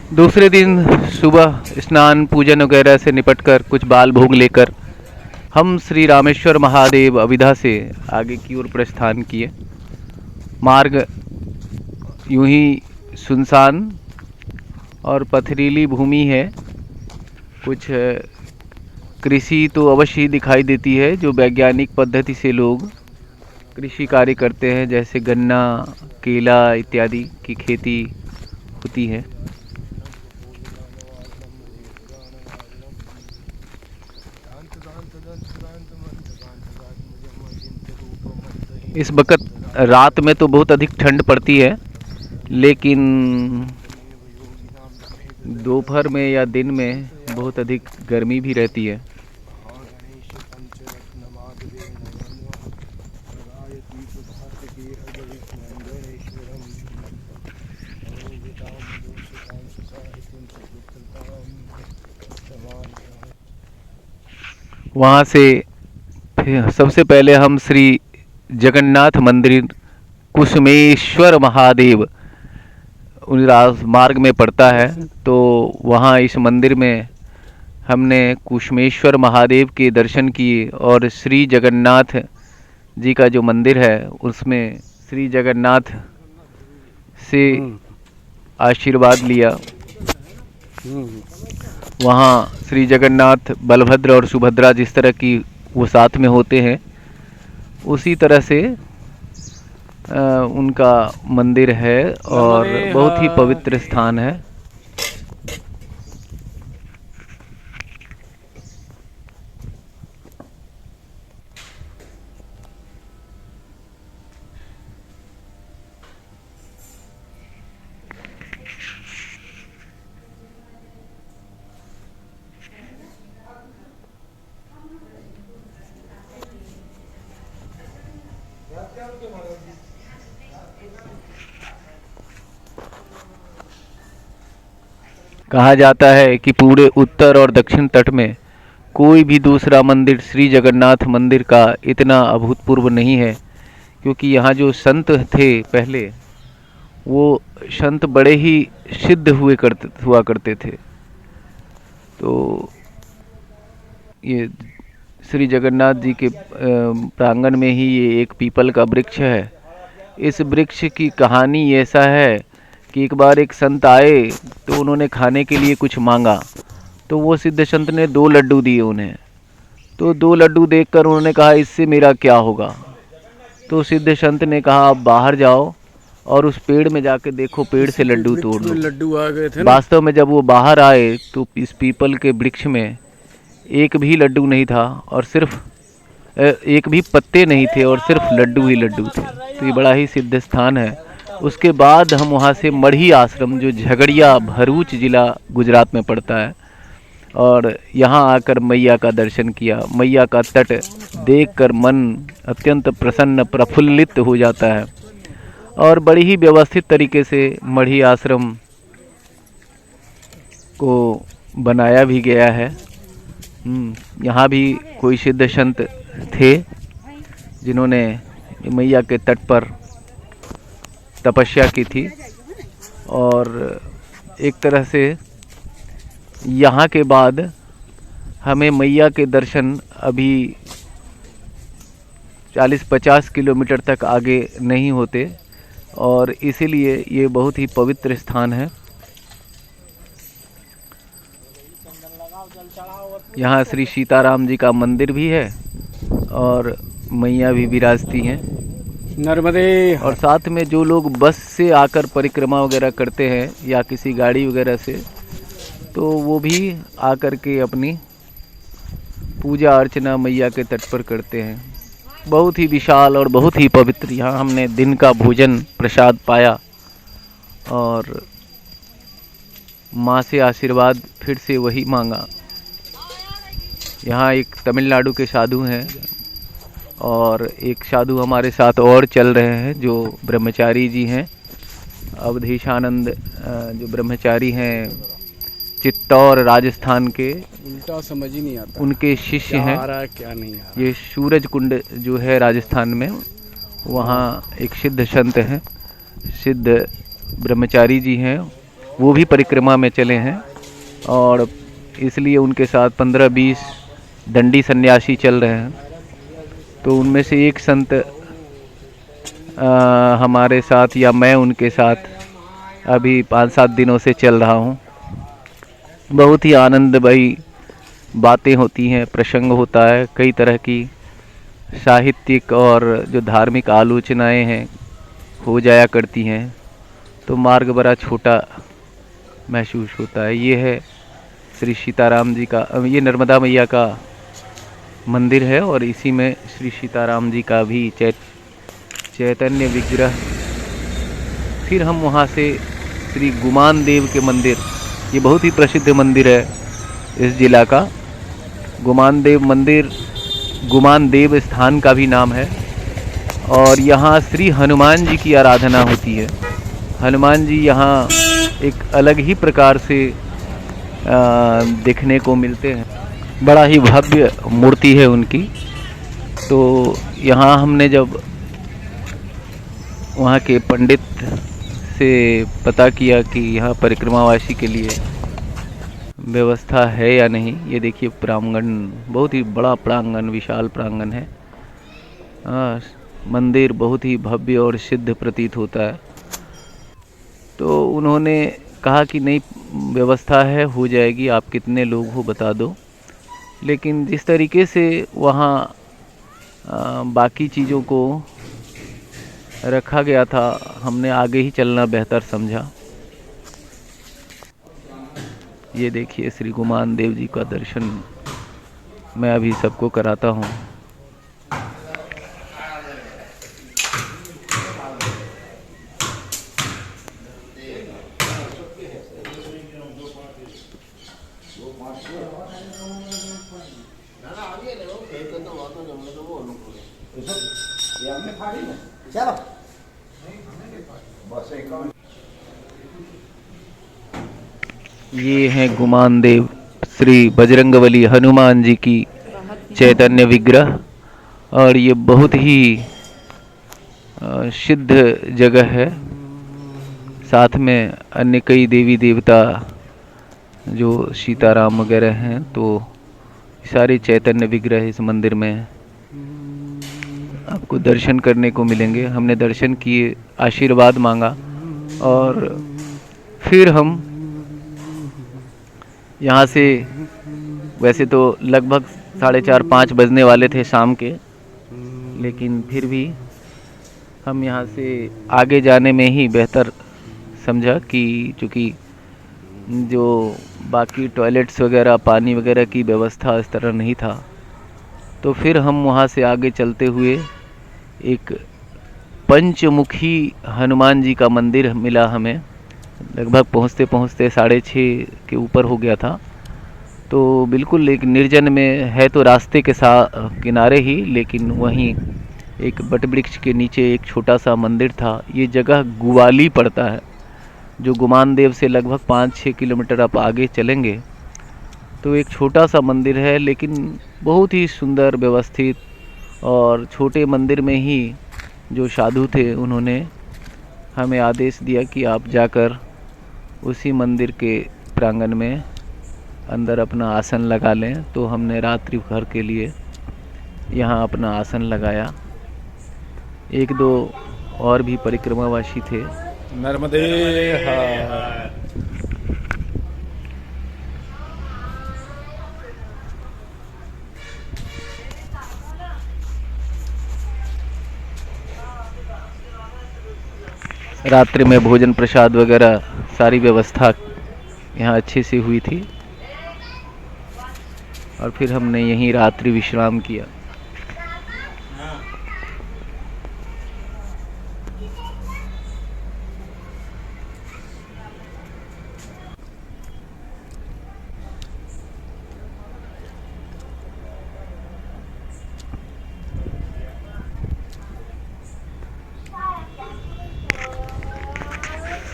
दूसरे दिन सुबह स्नान पूजन वगैरह से निपटकर कुछ बाल भोग लेकर हम श्री रामेश्वर महादेव अविधा से आगे की ओर प्रस्थान किए। मार्ग यूं ही सुनसान और पथरीली भूमि है। कुछ कृषि तो अवश्य ही दिखाई देती है, जो वैज्ञानिक पद्धति से लोग कृषि कार्य करते हैं, जैसे गन्ना, केला इत्यादि की खेती होती है। इस वक्त रात में तो बहुत अधिक ठंड पड़ती है, लेकिन दोपहर में या दिन में बहुत अधिक गर्मी भी रहती है। वहाँ से सबसे पहले हम श्री जगन्नाथ मंदिर कुसुमेश्वर महादेव मार्ग में पड़ता है, तो वहाँ इस मंदिर में हमने कुसुमेश्वर महादेव के दर्शन किए और श्री जगन्नाथ जी का जो मंदिर है उसमें श्री जगन्नाथ से आशीर्वाद लिया। वहाँ श्री जगन्नाथ, बलभद्र और सुभद्रा जिस तरह की वो साथ में होते हैं, उसी तरह से उनका मंदिर है और बहुत ही पवित्र स्थान है। कहा जाता है कि पूरे उत्तर और दक्षिण तट में कोई भी दूसरा मंदिर श्री जगन्नाथ मंदिर का इतना अभूतपूर्व नहीं है, क्योंकि यहाँ जो संत थे पहले, वो संत बड़े ही सिद्ध हुआ करते थे। तो ये श्री जगन्नाथ जी के प्रांगण में ही ये एक पीपल का वृक्ष है। इस वृक्ष की कहानी ऐसा है कि एक बार एक संत आए तो उन्होंने खाने के लिए कुछ मांगा, तो वो सिद्ध संत ने 2 लड्डू दिए उन्हें। तो 2 लड्डू देखकर उन्होंने कहा, इससे मेरा क्या होगा। तो सिद्ध संत ने कहा, आप बाहर जाओ और उस पेड़ में जाके देखो, पेड़ से लड्डू तोड़ लो। लड्डू आ गए थे। वास्तव में जब वो बाहर आए तो इस पीपल के वृक्ष में एक भी लड्डू नहीं था, और सिर्फ एक भी पत्ते नहीं थे, और सिर्फ लड्डू ही लड्डू थे। तो ये बड़ा ही सिद्ध स्थान है। उसके बाद हम वहाँ से मढ़ी आश्रम, जो झगड़िया भरूच जिला गुजरात में पड़ता है, और यहाँ आकर मैया का दर्शन किया। मैया का तट देखकर मन अत्यंत प्रसन्न प्रफुल्लित हो जाता है, और बड़ी ही व्यवस्थित तरीके से मढ़ी आश्रम को बनाया भी गया है। यहाँ भी कोई सिद्ध संत थे जिन्होंने मैया के तट पर तपस्या की थी, और एक तरह से यहाँ के बाद हमें मैया के दर्शन अभी 40-50 किलोमीटर तक आगे नहीं होते, और इसीलिए ये बहुत ही पवित्र स्थान है। यहाँ श्री सीताराम जी का मंदिर भी है और मैया भी विराजती हैं नर्मदे। और साथ में जो लोग बस से आकर परिक्रमा वगैरह करते हैं या किसी गाड़ी वगैरह से, तो वो भी आकर के अपनी पूजा अर्चना मैया के तट पर करते हैं। बहुत ही विशाल और बहुत ही पवित्र यहाँ हमने दिन का भोजन प्रसाद पाया, और माँ से आशीर्वाद फिर से वही मांगा। यहाँ एक तमिलनाडु के साधु हैं, और एक साधु हमारे साथ और चल रहे हैं जो ब्रह्मचारी जी हैं। अवधेशानंद जो ब्रह्मचारी हैं चित्तौड़ राजस्थान के, उल्टा समझ ही नहीं आता, उनके शिष्य हैं। आ रहा है क्या नहीं आ रहा। ये सूरज कुंड जो है राजस्थान में, वहाँ एक सिद्ध संत हैं, सिद्ध ब्रह्मचारी जी हैं, वो भी परिक्रमा में चले हैं और इसलिए उनके साथ 15-20 दंडी सन्यासी चल रहे हैं। तो उनमें से एक संत हमारे साथ या मैं उनके साथ अभी 5-7 दिनों से चल रहा हूँ। बहुत ही आनंदमयी बातें होती हैं, प्रसंग होता है, कई तरह की साहित्यिक और जो धार्मिक आलोचनाएं हैं हो जाया करती हैं। तो मार्ग बड़ा छोटा महसूस होता है। ये है श्री सीताराम जी का, ये नर्मदा मैया का मंदिर है और इसी में श्री सीताराम जी का भी चैतन्य विग्रह। फिर हम वहाँ से श्री गुमान देव के मंदिर, ये बहुत ही प्रसिद्ध मंदिर है इस जिला का। गुमान देव मंदिर गुमान देव स्थान का भी नाम है और यहाँ श्री हनुमान जी की आराधना होती है। हनुमान जी यहाँ एक अलग ही प्रकार से देखने को मिलते हैं, बड़ा ही भव्य मूर्ति है उनकी। तो यहाँ हमने जब वहाँ के पंडित से पता किया कि यहाँ परिक्रमावासी के लिए व्यवस्था है या नहीं, ये देखिए प्रांगण, बहुत ही बड़ा प्रांगण, विशाल प्रांगण है। मंदिर बहुत ही भव्य और सिद्ध प्रतीत होता है। तो उन्होंने कहा कि नहीं, व्यवस्था है, हो जाएगी, आप कितने लोग हो बता दो। लेकिन जिस तरीके से वहाँ बाकी चीज़ों को रखा गया था, हमने आगे ही चलना बेहतर समझा। ये देखिए श्री गुमान देव जी का दर्शन मैं अभी सबको कराता हूँ। ये हैं गुमान देव श्री बजरंगबली हनुमान जी की चैतन्य विग्रह और ये बहुत ही सिद्ध जगह है। साथ में अन्य कई देवी देवता जो सीताराम वगैरह हैं, तो सारे चैतन्य विग्रह इस मंदिर में आपको दर्शन करने को मिलेंगे। हमने दर्शन किए, आशीर्वाद मांगा और फिर हम यहाँ से, वैसे तो लगभग 4:30-5 बजने वाले थे शाम के, लेकिन फिर भी हम यहाँ से आगे जाने में ही बेहतर समझा कि चूँकि जो बाकी टॉयलेट्स वगैरह, पानी वगैरह की व्यवस्था इस तरह नहीं था, तो फिर हम वहाँ से आगे चलते हुए एक पंचमुखी हनुमान जी का मंदिर मिला हमें। लगभग पहुँचते पहुँचते 6:30 के ऊपर हो गया था। तो बिल्कुल एक निर्जन में है, तो रास्ते के किनारे ही, लेकिन वहीं एक बटवृक्ष के नीचे एक छोटा सा मंदिर था। ये जगह गुवाली पड़ता है, जो गुमान देव से लगभग 5-6 किलोमीटर आप आगे चलेंगे तो एक छोटा सा मंदिर है, लेकिन बहुत ही सुंदर व्यवस्थित। और छोटे मंदिर में ही जो साधु थे उन्होंने हमें आदेश दिया कि आप जाकर उसी मंदिर के प्रांगण में अंदर अपना आसन लगा लें। तो हमने रात्रि भर के लिए यहाँ अपना आसन लगाया। 1-2 और भी परिक्रमावासी थे। नर्मदे हर। रात्रि में भोजन प्रसाद वगैरह सारी व्यवस्था यहाँ अच्छे से हुई थी और फिर हमने यहीं रात्रि विश्राम किया।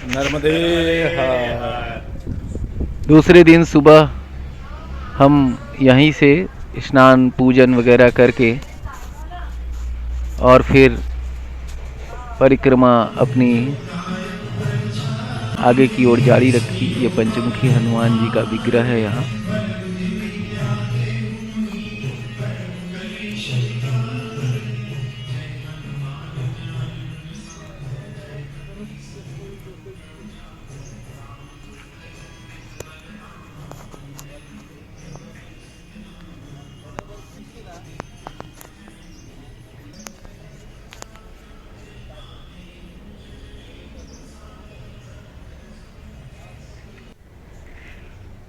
नर्मदे हर। दूसरे दिन सुबह हम यहीं से स्नान पूजन वगैरह करके और फिर परिक्रमा अपनी आगे की ओर जारी रखी। ये पंचमुखी हनुमान जी का विग्रह है यहाँ।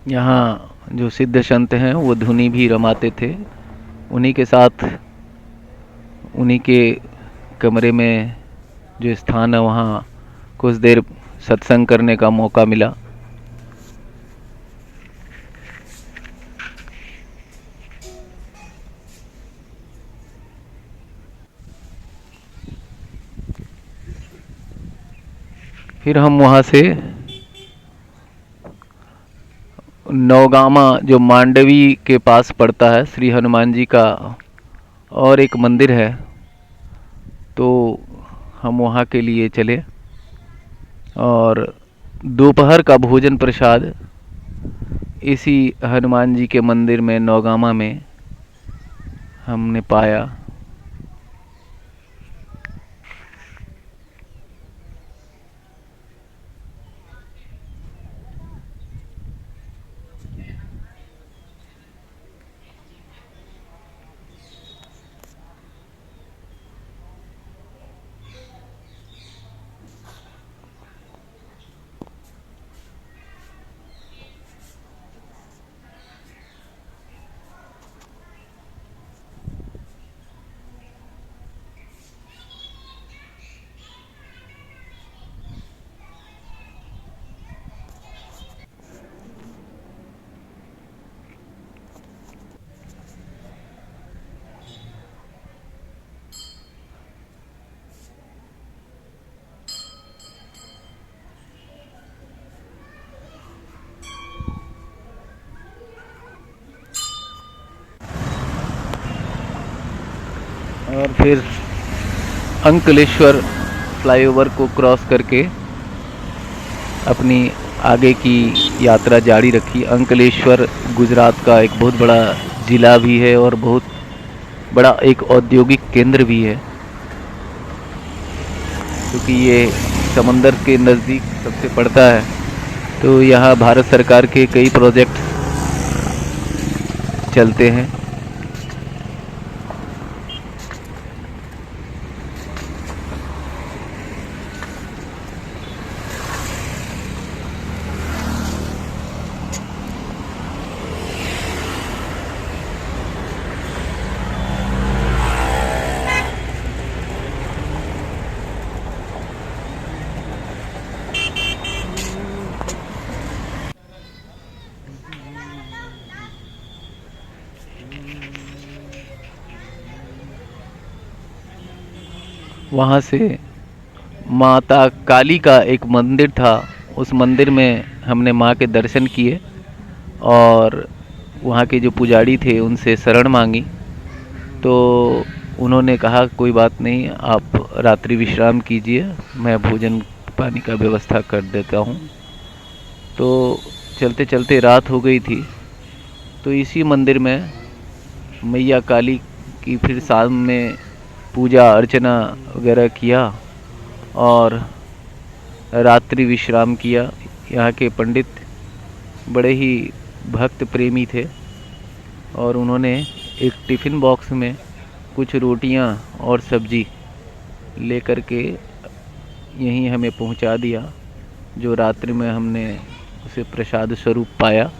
यहाँ जो सिद्ध संत हैं वो धुनी भी रमाते थे। उन्हीं के साथ उन्हीं के कमरे में जो स्थान है वहाँ कुछ देर सत्संग करने का मौका मिला। फिर हम वहाँ से नौगामा जो मांडवी के पास पड़ता है, श्री हनुमान जी का और एक मंदिर है, तो हम वहाँ के लिए चले और दोपहर का भोजन प्रसाद इसी हनुमान जी के मंदिर में नौगामा में हमने पाया। और फिर अंकलेश्वर फ्लाईओवर को क्रॉस करके अपनी आगे की यात्रा जारी रखी। अंकलेश्वर गुजरात का एक बहुत बड़ा ज़िला भी है और बहुत बड़ा एक औद्योगिक केंद्र भी है, क्योंकि ये समंदर के नज़दीक सबसे पड़ता है। तो यहाँ भारत सरकार के कई प्रोजेक्ट चलते हैं। वहाँ से माता काली का एक मंदिर था, उस मंदिर में हमने माँ के दर्शन किए और वहाँ के जो पुजारी थे उनसे शरण मांगी। तो उन्होंने कहा कोई बात नहीं, आप रात्रि विश्राम कीजिए, मैं भोजन पानी का व्यवस्था कर देता हूँ। तो चलते चलते रात हो गई थी। तो इसी मंदिर में मैया काली की फिर शाम में पूजा अर्चना वगैरह किया और रात्रि विश्राम किया। यहाँ के पंडित बड़े ही भक्त प्रेमी थे और उन्होंने एक टिफ़िन बॉक्स में कुछ रोटियां और सब्जी लेकर के यहीं हमें पहुंचा दिया, जो रात्रि में हमने उसे प्रसाद स्वरूप पाया।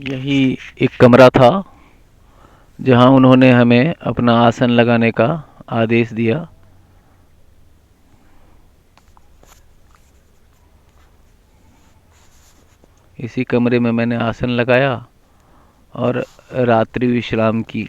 यही एक कमरा था जहां उन्होंने हमें अपना आसन लगाने का आदेश दिया। इसी कमरे में मैंने आसन लगाया और रात्रि विश्राम की।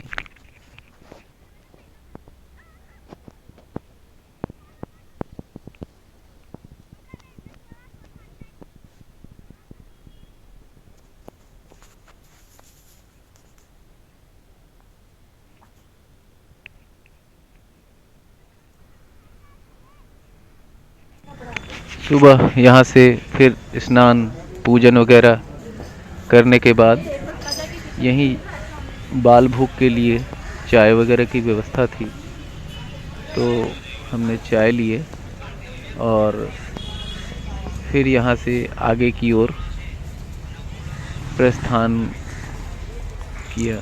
सुबह यहाँ से फिर स्नान पूजन वगैरह करने के बाद यहीं बाल भोग के लिए चाय वगैरह की व्यवस्था थी, तो हमने चाय लिए और फिर यहाँ से आगे की ओर प्रस्थान किया।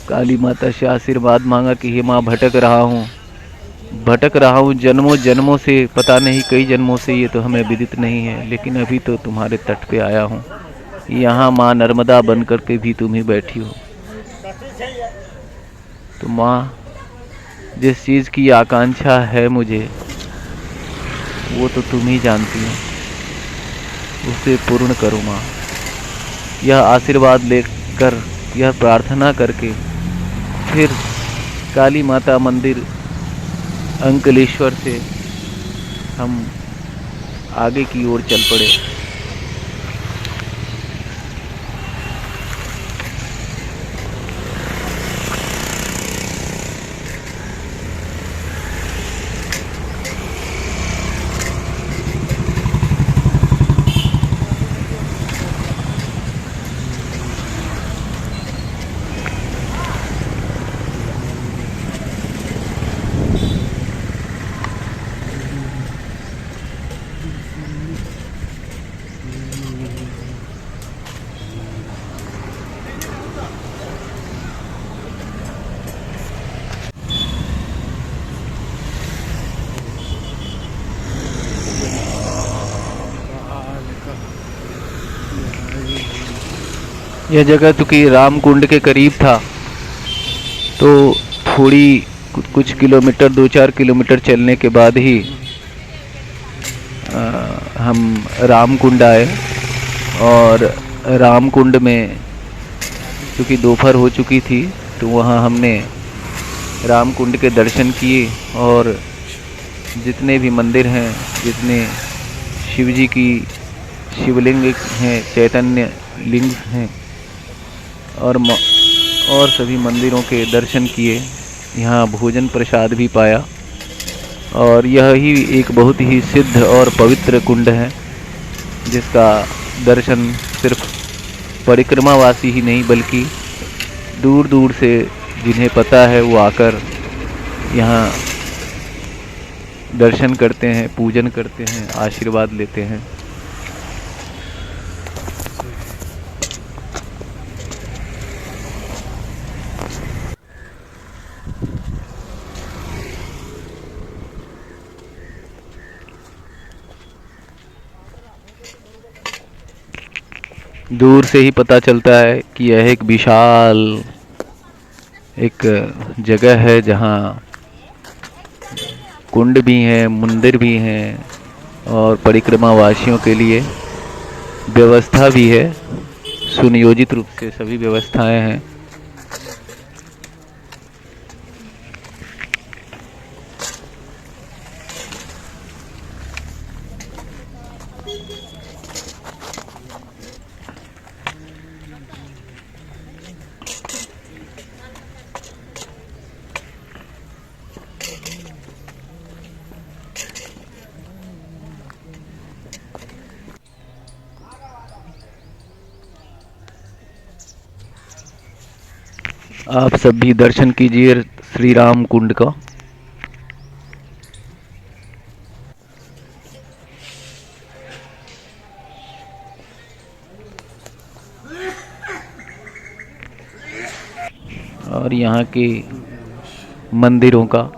काली माता से आशीर्वाद मांगा कि हे माँ, भटक रहा हूँ जन्मों जन्मों से, पता नहीं कई जन्मों से, ये तो हमें विदित नहीं है, लेकिन अभी तो तुम्हारे तट पे आया हूँ। यहाँ माँ नर्मदा बन कर के भी तुम ही बैठी हो। तो माँ, जिस चीज़ की आकांक्षा है मुझे, वो तो तुम ही जानती हो, उसे पूर्ण करो माँ। यह आशीर्वाद लेकर, यह प्रार्थना करके फिर काली माता मंदिर अंकलेश्वर से हम आगे की ओर चल पड़े। यह जगह चूँकि राम कुंड के करीब था, तो थोड़ी कुछ किलोमीटर, 2-4 किलोमीटर चलने के बाद ही हम राम कुंड आए। और राम कुंड में क्योंकि दोपहर हो चुकी थी, तो वहाँ हमने राम कुंड के दर्शन किए और जितने भी मंदिर हैं, जितने शिव जी की शिवलिंग हैं, चैतन्य लिंग हैं, और सभी मंदिरों के दर्शन किए। यहाँ भोजन प्रसाद भी पाया। और यह ही एक बहुत ही सिद्ध और पवित्र कुंड है, जिसका दर्शन सिर्फ परिक्रमावासी ही नहीं, बल्कि दूर दूर से जिन्हें पता है वो आकर यहाँ दर्शन करते हैं, पूजन करते हैं, आशीर्वाद लेते हैं। दूर से ही पता चलता है कि यह एक विशाल एक जगह है, जहाँ कुंड भी हैं, मंदिर भी हैं और परिक्रमा वासियों के लिए व्यवस्था भी है। सुनियोजित रूप से सभी व्यवस्थाएं हैं। आप सब भी दर्शन कीजिए श्री राम कुंड का। और यहाँ के मंदिरों का।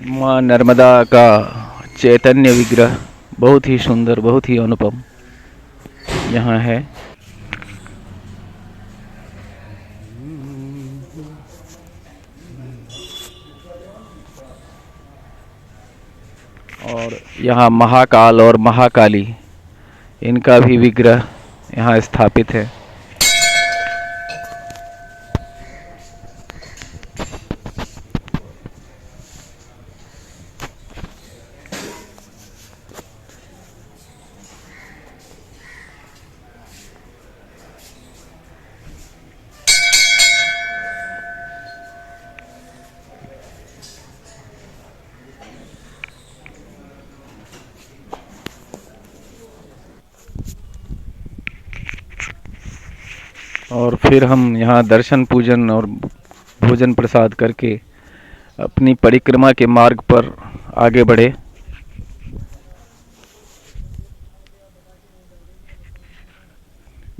माँ नर्मदा का चैतन्य विग्रह बहुत ही सुंदर, बहुत ही अनुपम यहाँ है। और यहाँ महाकाल और महाकाली, इनका भी विग्रह यहाँ स्थापित है। और फिर हम यहाँ दर्शन पूजन और भोजन प्रसाद करके अपनी परिक्रमा के मार्ग पर आगे बढ़े।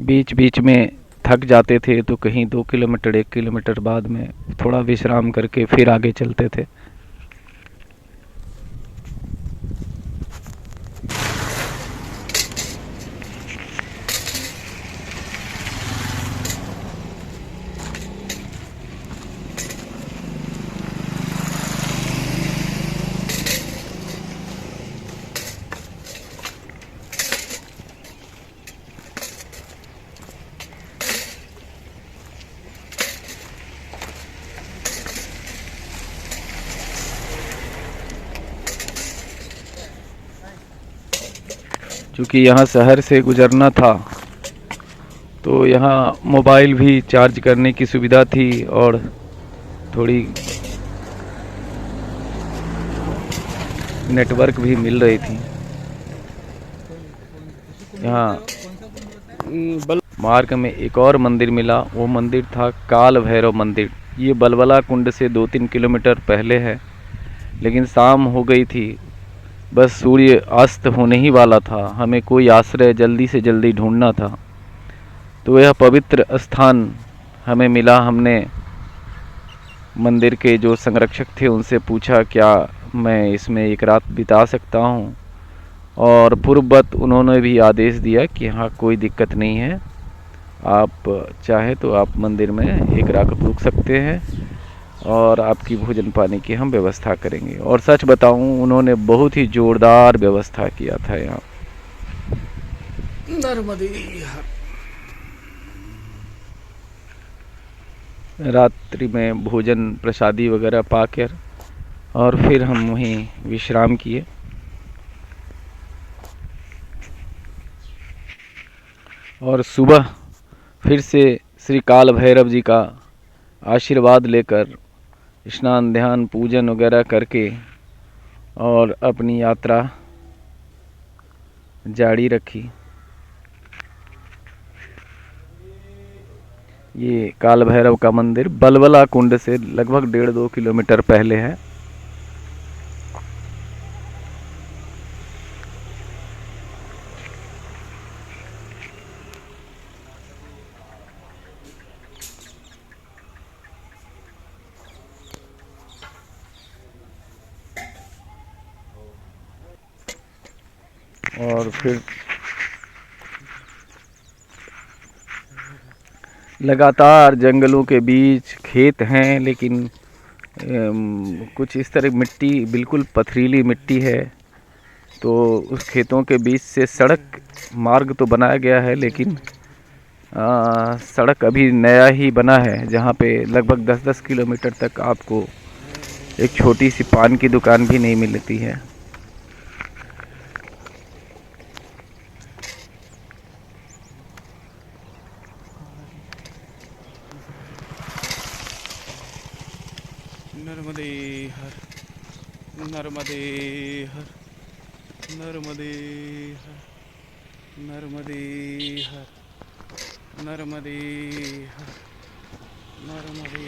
बीच बीच में थक जाते थे तो कहीं 2 किलोमीटर 1 किलोमीटर बाद में थोड़ा विश्राम करके फिर आगे चलते थे। क्योंकि यहाँ शहर से गुजरना था तो यहाँ मोबाइल भी चार्ज करने की सुविधा थी और थोड़ी नेटवर्क भी मिल रही थी। यहाँ मार्ग में एक और मंदिर मिला, वो मंदिर था काल भैरव मंदिर। ये बलबला कुंड से 2-3 किलोमीटर पहले है, लेकिन शाम हो गई थी, बस सूर्य अस्त होने ही वाला था, हमें कोई आश्रय जल्दी से जल्दी ढूंढना था। तो यह पवित्र स्थान हमें मिला। हमने मंदिर के जो संरक्षक थे उनसे पूछा क्या मैं इसमें एक रात बिता सकता हूँ, और पूर्ववत उन्होंने भी आदेश दिया कि हाँ कोई दिक्कत नहीं है, आप चाहे तो आप मंदिर में एक रात रुक सकते हैं और आपकी भोजन पानी की हम व्यवस्था करेंगे। और सच बताऊं, उन्होंने बहुत ही जोरदार व्यवस्था किया था यहाँ। नर्मदे रात्रि में भोजन प्रसादी वगैरह पाकर और फिर हम वहीं विश्राम किए। और सुबह फिर से श्री काल भैरव जी का आशीर्वाद लेकर स्नान ध्यान पूजन वगैरह करके और अपनी यात्रा जारी रखी। ये काल भैरव का मंदिर बलबला कुंड से लगभग 1.5-2 किलोमीटर पहले है। और फिर लगातार जंगलों के बीच खेत हैं, लेकिन कुछ इस तरह मिट्टी बिल्कुल पथरीली मिट्टी है, तो उस खेतों के बीच से सड़क मार्ग तो बनाया गया है, लेकिन सड़क अभी नया ही बना है, जहाँ पे लगभग 10-10 किलोमीटर तक आपको एक छोटी सी पान की दुकान भी नहीं मिलती है। नर्मदे हर, नर्मदे हर, नर्मदे हर, नर्मदे हर, नर्मदे हर, नर्मदे, नर्मदे,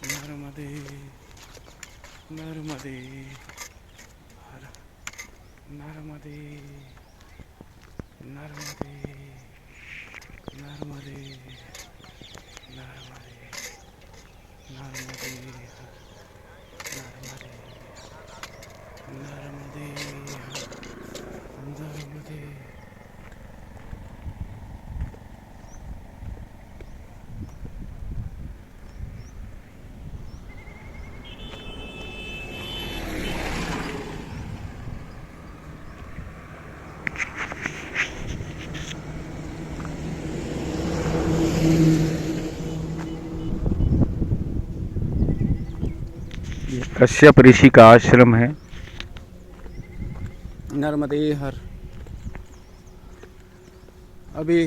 नर्मदे, नर्मदे हर, नर्मदे, नर्मदे, नर्मदे, नर्मदे, नर्मदे हर, नर्मदे, नर्मदे हर, नर्मदे। कश्यप ऋषि का आश्रम है। नर्मदे हर। अभी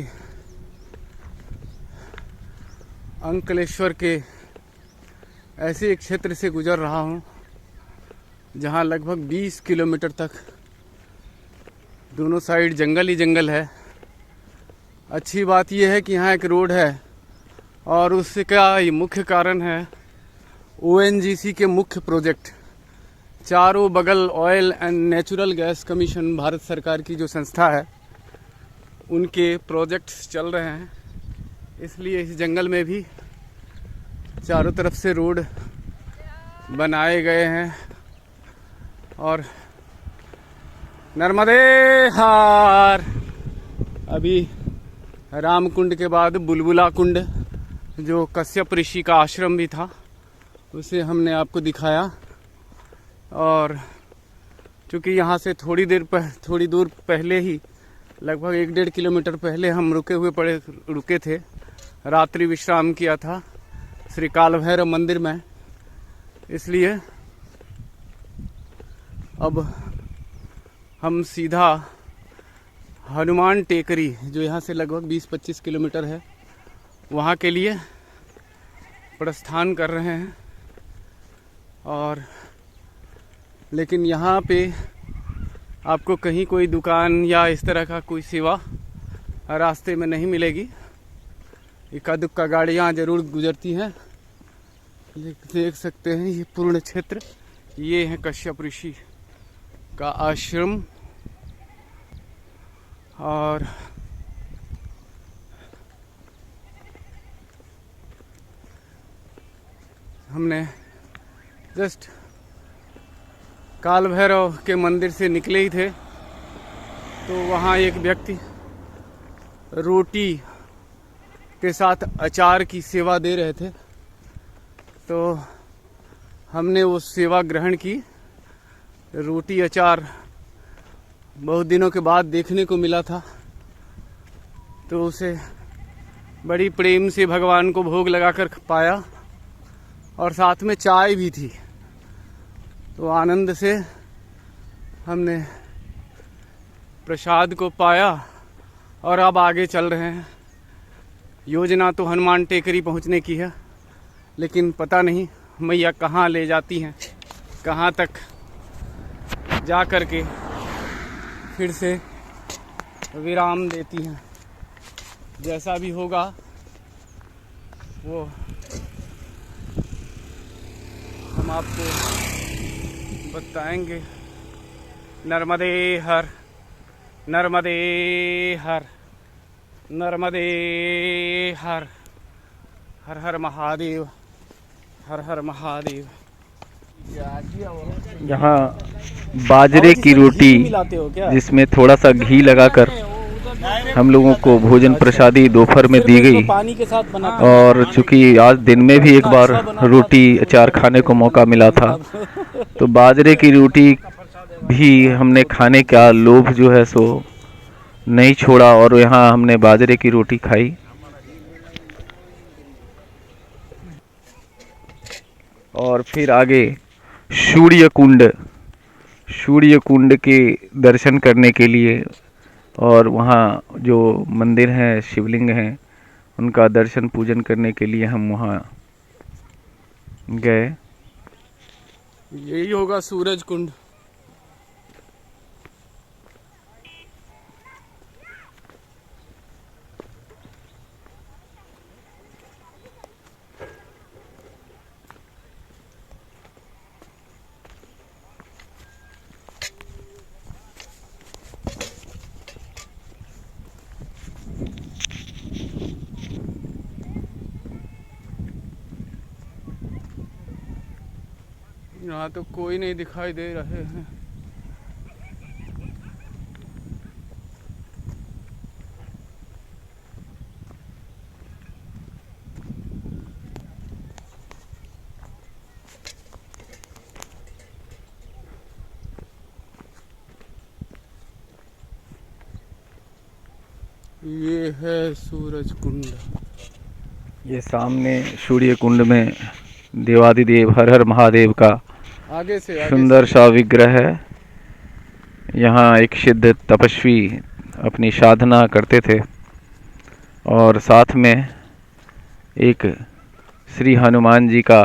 अंकलेश्वर के ऐसे एक क्षेत्र से गुजर रहा हूँ जहाँ लगभग 20 किलोमीटर तक दोनों साइड जंगल ही जंगल है। अच्छी बात यह है कि यहाँ एक रोड है, और उसका ये मुख्य कारण है ONGC के मुख्य प्रोजेक्ट। चारों बगल oil and natural gas commission, Bharat सरकार की जो संस्था है, उनके प्रोजेक्ट्स चल रहे हैं। इसलिए इस जंगल में भी चारों तरफ से रोड बनाए गए हैं। और नर्मदे हार। अभी रामकुंड के बाद बुलबुला कुंड, जो कश्यप ऋषि का आश्रम भी था, उसे हमने आपको दिखाया। और चूँकि यहाँ से थोड़ी दूर पहले ही, लगभग 1-1.5 किलोमीटर पहले हम रुके थे, रात्रि विश्राम किया था श्री काल भैरव मंदिर में। इसलिए अब हम सीधा हनुमान टेकरी, जो यहाँ से लगभग 20-25 किलोमीटर है, वहाँ के लिए प्रस्थान कर रहे हैं। और लेकिन यहाँ पे आपको कहीं कोई दुकान या इस तरह का कोई सेवा रास्ते में नहीं मिलेगी। इक्का दुक्का गाड़ियाँ ज़रूर गुजरती हैं। देख सकते हैं ये पूर्ण क्षेत्र, ये है कश्यप ऋषि का आश्रम। और हमने जस्ट काल भैरव के मंदिर से निकले ही थे, तो वहाँ एक व्यक्ति रोटी के साथ अचार की सेवा दे रहे थे, तो हमने वो सेवा ग्रहण की। रोटी अचार बहुत दिनों के बाद देखने को मिला था, तो उसे बड़ी प्रेम से भगवान को भोग लगाकर पाया, और साथ में चाय भी थी। तो आनंद से हमने प्रसाद को पाया और अब आगे चल रहे हैं। योजना तो हनुमान टेकरी पहुंचने की है, लेकिन पता नहीं मैया कहाँ ले जाती हैं, कहाँ तक जा कर के फिर से विराम देती हैं। जैसा भी होगा वो हम आपको बताएंगे। नर्मदे हर, नर्मदे हर, नर्मदे हर। हर हर महादेव, हर हर महादेव। यहाँ बाजरे की रोटी जिसमें थोड़ा सा घी लगाकर हम लोगों को भोजन प्रसादी दोपहर में दी गई। पानी के साथ बना और चूंकि आज दिन में भी एक बार रोटी अचार खाने को मौका मिला था, तो बाजरे की रोटी भी हमने खाने का लोभ जो है सो नहीं छोड़ा और यहाँ हमने बाजरे की रोटी खाई। और फिर आगे सूर्य कुंड के दर्शन करने के लिए और वहाँ जो मंदिर हैं, शिवलिंग हैं, उनका दर्शन पूजन करने के लिए हम वहाँ गए। यही होगा सूरज कुंड। यहाँ तो कोई नहीं दिखाई दे रहे हैं। ये है सूरज कुंड। ये सामने सूर्य कुंड में देवादिदेव हर हर महादेव का आगे से सुंदर सा विग्रह है। यहाँ एक सिद्ध तपस्वी अपनी साधना करते थे और साथ में एक श्री हनुमान जी का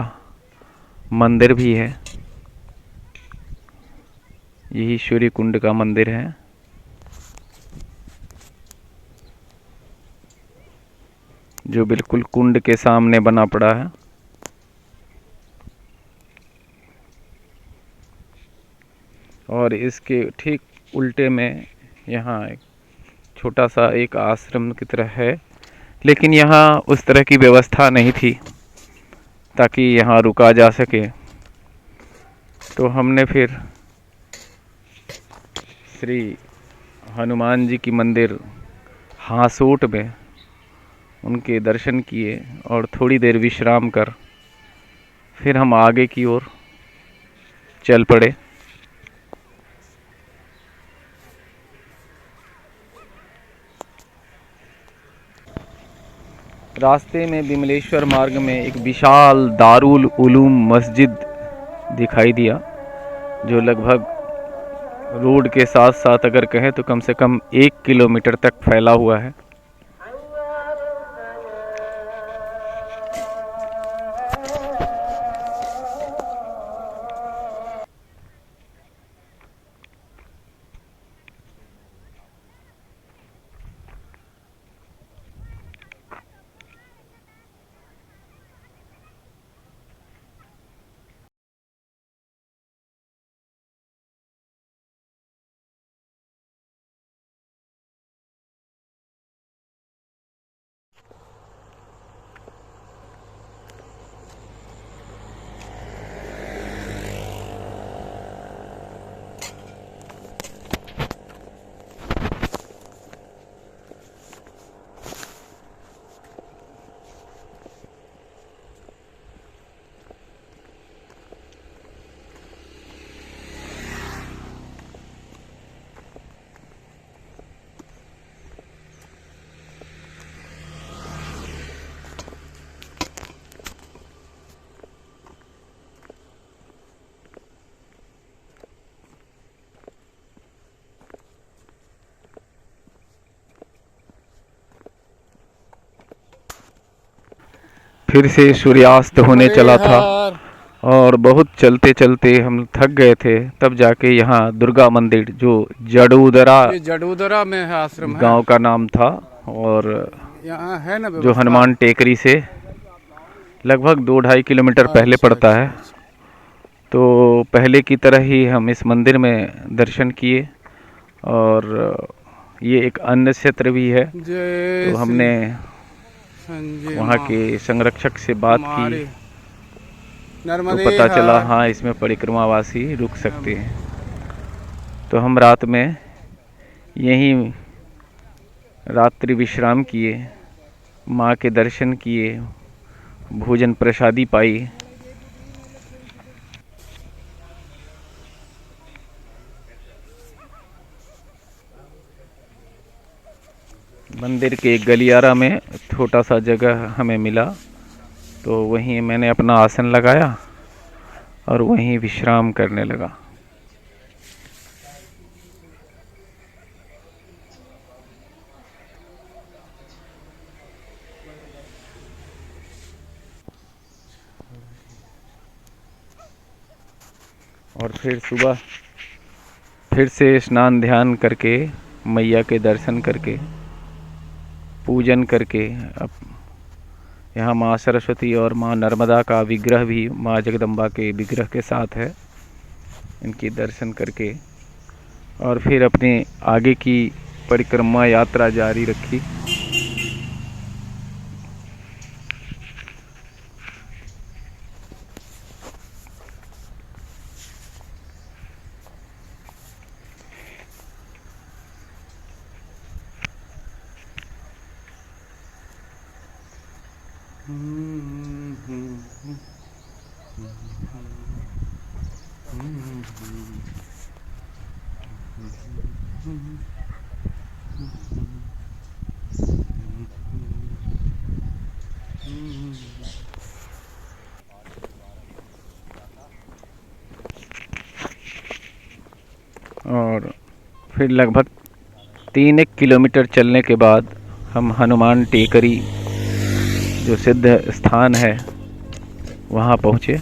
मंदिर भी है। यही सूर्य कुंड का मंदिर है। जो बिल्कुल कुंड के सामने बना पड़ा है। और इसके ठीक उल्टे में यहाँ एक छोटा सा एक आश्रम की तरह है, लेकिन यहाँ उस तरह की व्यवस्था नहीं थी ताकि यहाँ रुका जा सके। तो हमने फिर श्री हनुमान जी की मंदिर हासोट में उनके दर्शन किए और थोड़ी देर विश्राम कर फिर हम आगे की ओर चल पड़े। रास्ते में विमलेश्वर मार्ग में एक विशाल दारुल उलूम मस्जिद दिखाई दिया, जो लगभग रोड के साथ साथ अगर कहें तो कम से कम 1 किलोमीटर तक फैला हुआ है। फिर से सूर्यास्त होने चला था और बहुत चलते चलते हम थक गए थे। तब जाके यहाँ दुर्गा मंदिर, जो जडोदरा में है आश्रम, गांव का नाम था, और यहाँ है ना जो हनुमान टेकरी से लगभग 2-2.5 किलोमीटर पहले पड़ता है। तो पहले की तरह ही हम इस मंदिर में दर्शन किए और ये एक अन्न क्षेत्र भी है। तो हमने वहाँ के संरक्षक से बात की तो पता चला हाँ इसमें परिक्रमावासी रुक सकते हैं। तो हम रात में यहीं रात्रि विश्राम किए, माँ के दर्शन किए, भोजन प्रसादी पाई। मंदिर के एक गलियारा में छोटा सा जगह हमें मिला, तो वहीं मैंने अपना आसन लगाया और वहीं विश्राम करने लगा। और फिर सुबह फिर से स्नान ध्यान करके, मैया के दर्शन करके, पूजन करके, अब यहाँ माँ सरस्वती और माँ नर्मदा का विग्रह भी माँ जगदम्बा के विग्रह के साथ है, इनकी दर्शन करके और फिर अपने आगे की परिक्रमा यात्रा जारी रखी। और फिर लगभग 3 किलोमीटर चलने के बाद हम हनुमान टेकरी, जो सिद्ध स्थान है, वहाँ पहुँचे।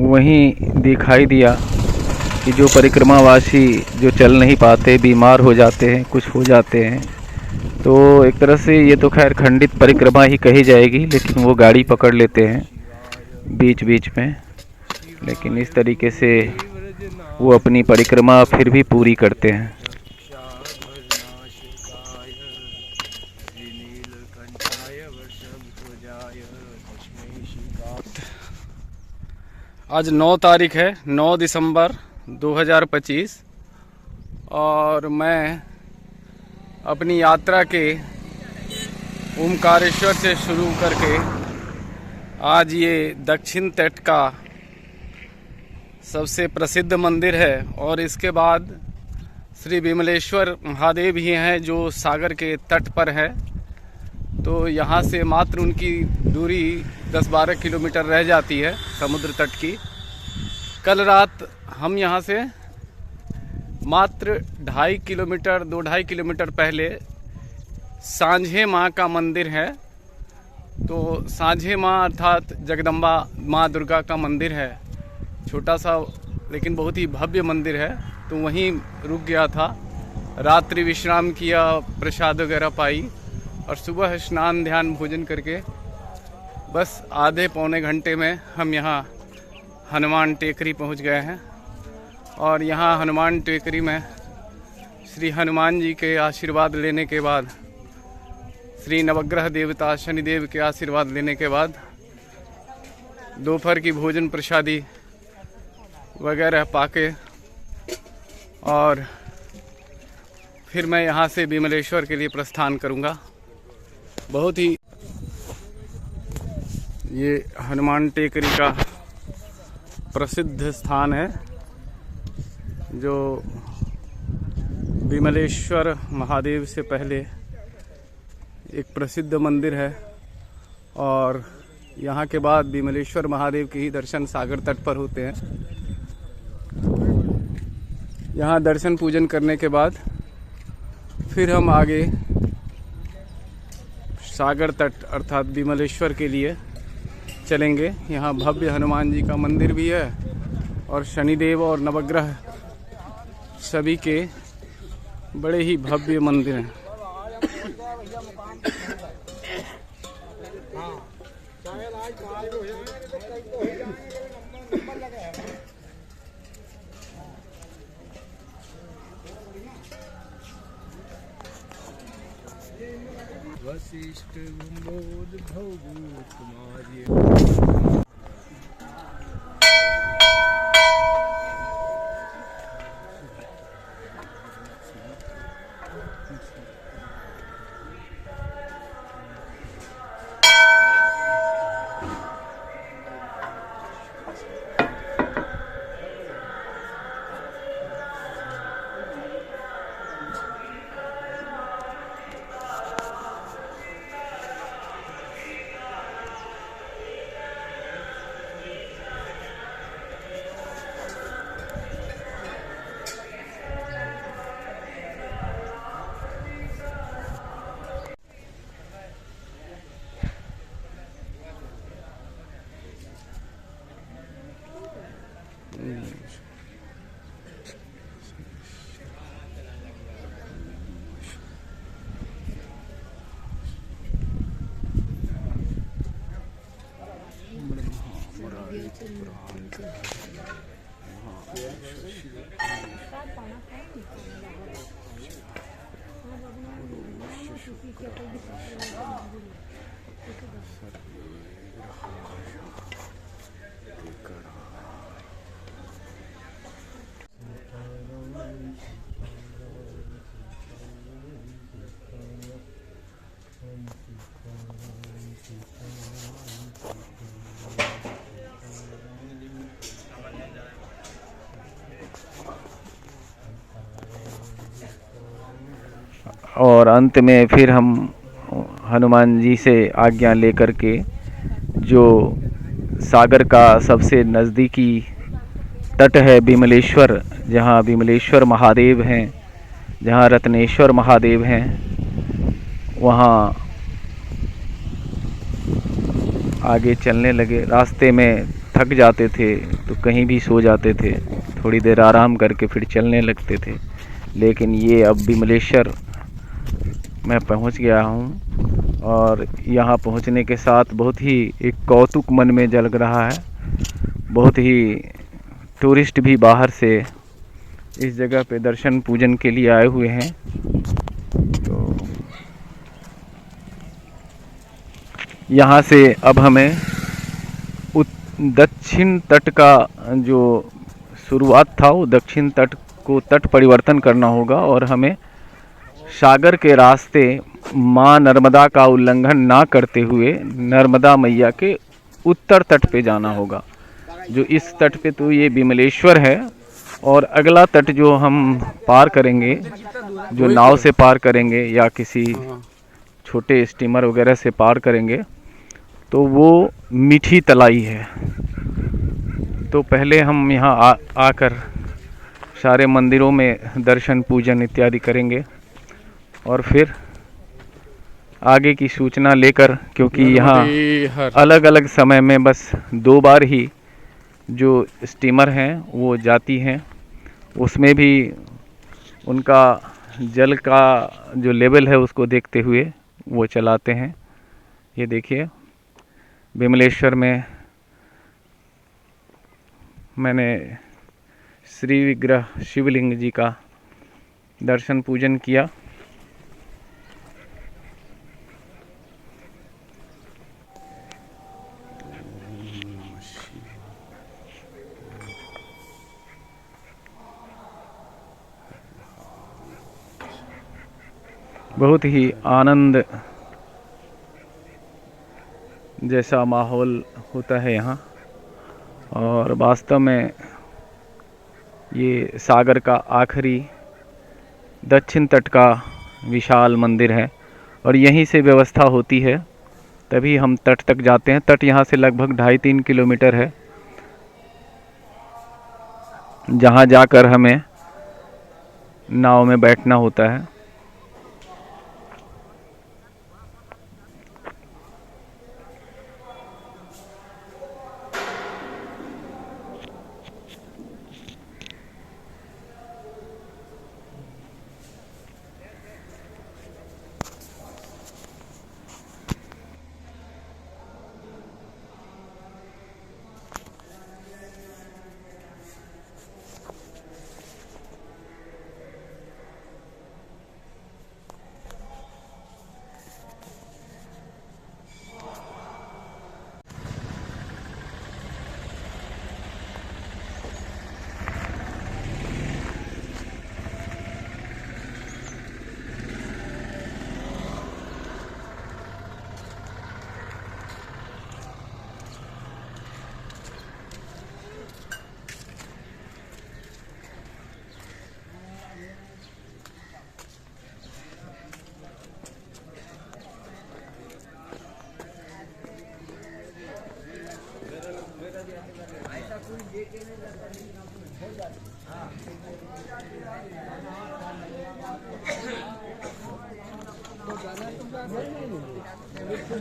वहीं दिखाई दिया कि जो परिक्रमावासी जो चल नहीं पाते, बीमार हो जाते हैं, कुछ हो जाते हैं, तो एक तरह से ये तो खैर खंडित परिक्रमा ही कही जाएगी, लेकिन वो गाड़ी पकड़ लेते हैं बीच बीच में। लेकिन इस तरीके से वो अपनी परिक्रमा फिर भी पूरी करते हैं। आज 9 तारीख है, 9 दिसंबर 2025 और मैं अपनी यात्रा के ओमकारेश्वर से शुरू करके आज ये दक्षिण तट का सबसे प्रसिद्ध मंदिर है और इसके बाद श्री विमलेश्वर महादेव ही हैं जो सागर के तट पर है। तो यहाँ से मात्र उनकी दूरी 10-12 किलोमीटर रह जाती है समुद्र तट की। कल रात हम यहाँ से मात्र 2.5 किलोमीटर 2-2.5 किलोमीटर पहले सांझे माँ का मंदिर है। तो सांझे माँ अर्थात जगदम्बा माँ दुर्गा का मंदिर है, छोटा सा लेकिन बहुत ही भव्य मंदिर है। तो वहीं रुक गया था, रात्रि विश्राम किया, प्रसाद वगैरह पाई और सुबह स्नान ध्यान भोजन करके बस आधे पौने घंटे में हम यहाँ हनुमान टेकरी पहुँच गए हैं। और यहाँ हनुमान टेकरी में श्री हनुमान जी के आशीर्वाद लेने के बाद, श्री नवग्रह देवता शनिदेव के आशीर्वाद लेने के बाद दोपहर की भोजन प्रसादी वगैरह पाके और फिर मैं यहाँ से विमलेश्वर के लिए प्रस्थान करूँगा। बहुत ही ये हनुमान टेकरी का प्रसिद्ध स्थान है जो विमलेश्वर महादेव से पहले एक प्रसिद्ध मंदिर है और यहाँ के बाद विमलेश्वर महादेव के ही दर्शन सागर तट पर होते हैं। यहाँ दर्शन पूजन करने के बाद फिर हम आगे सागर तट अर्थात विमलेश्वर के लिए चलेंगे। यहाँ भव्य हनुमान जी का मंदिर भी है और शनिदेव और नवग्रह सभी के बड़े ही भव्य मंदिर हैं। वशिष्ठ गुम्बोध भवभूत कुमार्य। और अंत में फिर हम हनुमान जी से आज्ञा लेकर के जो सागर का सबसे नज़दीकी तट है विमलेश्वर, जहाँ विमलेश्वर महादेव हैं, जहाँ रत्नेश्वर महादेव हैं, वहाँ आगे चलने लगे। रास्ते में थक जाते थे तो कहीं भी सो जाते थे, थोड़ी देर आराम करके फिर चलने लगते थे। लेकिन ये अब विमलेश्वर मैं पहुंच गया हूं और यहाँ पहुंचने के साथ बहुत ही एक कौतुक मन में जग रहा है। बहुत ही टूरिस्ट भी बाहर से इस जगह पे दर्शन पूजन के लिए आए हुए हैं। तो यहाँ से अब हमें दक्षिण तट का जो शुरुआत था वो दक्षिण तट को तट परिवर्तन करना होगा और हमें सागर के रास्ते माँ नर्मदा का उल्लंघन ना करते हुए नर्मदा मैया के उत्तर तट पे जाना होगा। जो इस तट पे तो ये विमलेश्वर है और अगला तट जो हम पार करेंगे, जो नाव से पार करेंगे या किसी छोटे स्टीमर वगैरह से पार करेंगे, तो वो मीठी तलाई है। तो पहले हम यहाँ आकर सारे मंदिरों में दर्शन पूजन इत्यादि करेंगे और फिर आगे की सूचना लेकर, क्योंकि यहाँ अलग अलग समय में बस 2 बार ही जो स्टीमर हैं वो जाती हैं, उसमें भी उनका जल का जो लेवल है उसको देखते हुए वो चलाते हैं। ये देखिए विमलेश्वर में मैंने श्री विग्रह शिवलिंग जी का दर्शन पूजन किया। बहुत ही आनंद जैसा माहौल होता है यहाँ और वास्तव में ये सागर का आखिरी दक्षिण तट का विशाल मंदिर है और यहीं से व्यवस्था होती है तभी हम तट तक जाते हैं। तट यहाँ से लगभग 2.5-3 किलोमीटर है, जहाँ जाकर हमें नाव में बैठना होता है।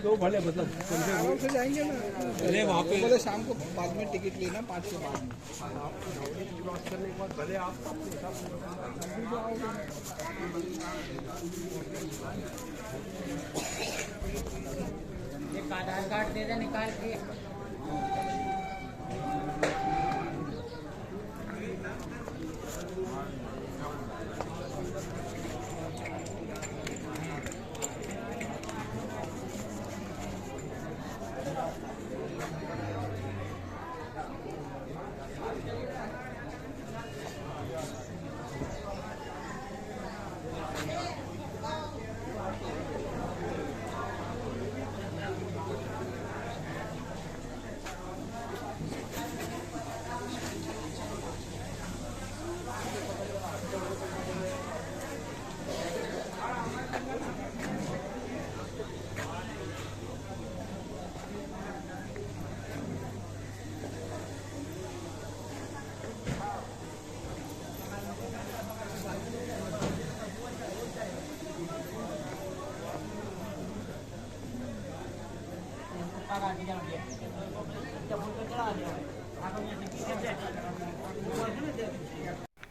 दो भले मतलब आराम से जाएंगे ना। अरे वहाँ पे बोले शाम को बाद में टिकट लेना 5 के बाद में। क्रॉस करने के बाद भले आप एक आधार कार्ड दे दे निकाल के।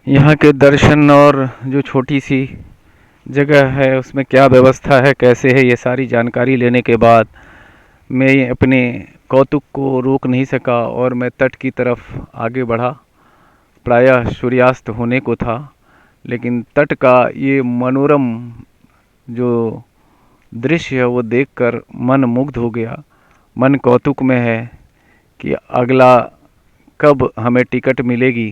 यहाँ के दर्शन और जो छोटी सी जगह है उसमें क्या व्यवस्था है, कैसे है, ये सारी जानकारी लेने के बाद मैं अपने कौतुक को रोक नहीं सका और मैं तट की तरफ आगे बढ़ा। प्रायः सूर्यास्त होने को था, लेकिन तट का ये मनोरम जो दृश्य है वो देखकर मन मुग्ध हो गया। मन कौतुक में है कि अगला कब हमें टिकट मिलेगी